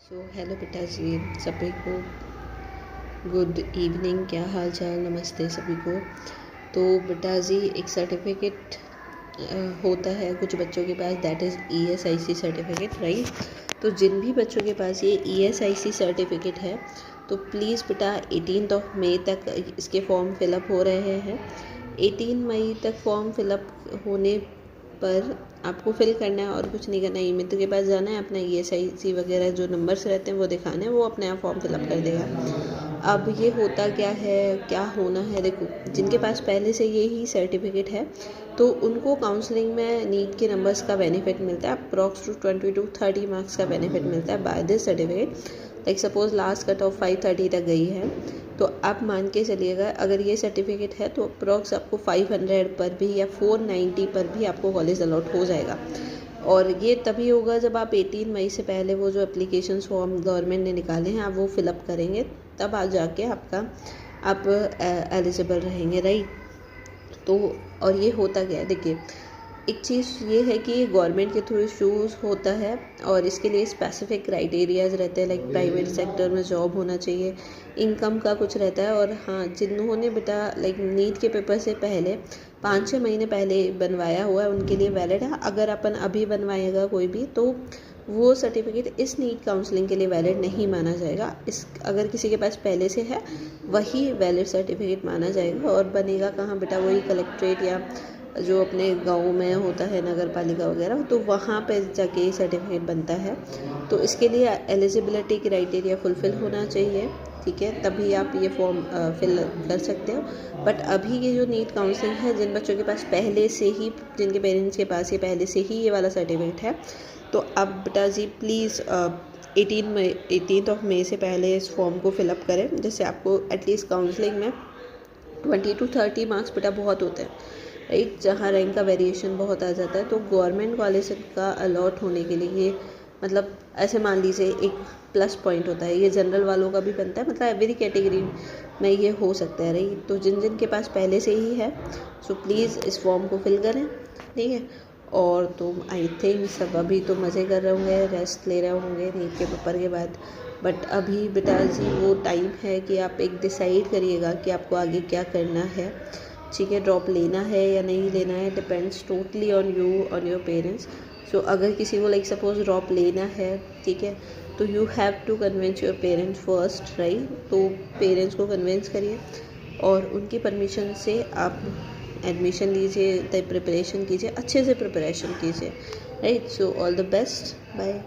Hello बेटा जी, सभी को गुड इवनिंग। क्या हाल चाल, नमस्ते सभी को। तो बेटा जी, एक सर्टिफिकेट होता है कुछ बच्चों के पास, that is ESIC certificate, right. तो जिन भी बच्चों के पास ये ESIC सर्टिफिकेट है तो प्लीज़ बेटा 18 मई तक इसके फॉर्म फिलअप हो रहे हैं। 18 मई तक फॉर्म फिलअप होने पर आपको फिल करना है और कुछ नहीं करना है। ई-मित्र के पास जाना है, अपना ESIC वगैरह जो नंबर्स रहते हैं वो दिखाने हैं, वो अपने आप फॉर्म फिलअप कर देगा। अब ये होता क्या है, क्या होना है, देखो जिनके पास पहले से ये ही सर्टिफिकेट है तो उनको काउंसलिंग में नीट के नंबर्स का बेनिफिट मिलता है। अप्रॉक्स टू 20 to 30 मार्क्स का बेनिफिट मिलता है by this certificate. Like suppose last cut off 530 तक गई है तो आप मान के चलिएगा अगर ये सर्टिफिकेट है तो अप्रॉक्स आपको 500 पर भी या 490 पर भी आपको कॉलेज अलॉट हो जाएगा। और ये तभी होगा जब आप 18 मई से पहले वो जो एप्लीकेशन फॉर्म गवर्नमेंट ने निकाले हैं आप वो फिलअप करेंगे, तब आ जाके आप एलिजिबल रहेंगे, राइट। तो और ये होता क्या है, देखिए एक चीज़ ये है कि गवर्नमेंट के थ्रू इशूज़ होता है और इसके लिए स्पेसिफिक क्राइटेरियाज रहते हैं, लाइक प्राइवेट सेक्टर में जॉब होना चाहिए, इनकम का कुछ रहता है। और हाँ, जिन्होंने बेटा लाइक नीट के पेपर से पहले 5-6 महीने पहले बनवाया हुआ है उनके लिए वैलिड है। अगर अपन अभी बनवाएगा कोई भी तो वो सर्टिफिकेट इस नीट काउंसलिंग के लिए वैलिड नहीं माना जाएगा। इस अगर किसी के पास पहले से है वही वैलिड सर्टिफिकेट माना जाएगा। और बनेगा कहाँ बेटा, वही कलेक्ट्रेट या जो अपने गाँव में होता है नगर पालिका वगैरह, तो वहाँ पे जाके ये सर्टिफिकेट बनता है। तो इसके लिए एलिजिबिलिटी क्राइटेरिया फुलफ़िल होना चाहिए, ठीक है, तभी आप ये फॉर्म फिल कर सकते हो। बट अभी ये जो नीट काउंसलिंग है, जिन बच्चों के पास पहले से ही, जिनके पेरेंट्स के पास ये पहले से ही ये वाला सर्टिफिकेट है, तो अब बेटा जी प्लीज़ 18 मई से पहले इस फॉर्म को फिलअप करें, जिससे आपको एटलीस्ट काउंसलिंग में 20 to 30 मार्क्स बेटा बहुत होते हैं, राइट, जहाँ रैंक का वेरिएशन बहुत आ जाता है। तो गवर्नमेंट कॉलेज का अलॉट होने के लिए ये मतलब ऐसे मान लीजिए एक प्लस पॉइंट होता है। ये जनरल वालों का भी बनता है, मतलब एवरी कैटेगरी में ये हो सकता है, राइट। तो जिन जिन के पास पहले से ही है सो प्लीज़ इस फॉर्म को फिल करें, ठीक है। और तुम आई थिंक सब अभी तो मज़े कर रहे होंगे, रेस्ट ले रहे होंगे नीट के पेपर के बाद। बट अभी बेटा जी वो टाइम है कि आप एक डिसाइड करिएगा कि आपको आगे क्या करना है, ठीक है। ड्रॉप लेना है या नहीं लेना है depends totally on you, on your parents. So अगर किसी को लाइक सपोज ड्रॉप लेना है, ठीक है, तो you have to convince your parents first, right. तो पेरेंट्स को कन्विंस करिए और उनकी परमिशन से आप एडमिशन लीजिए, तब प्रिपरेशन कीजिए, अच्छे से प्रिपरेशन कीजिए, right. So all the best, bye.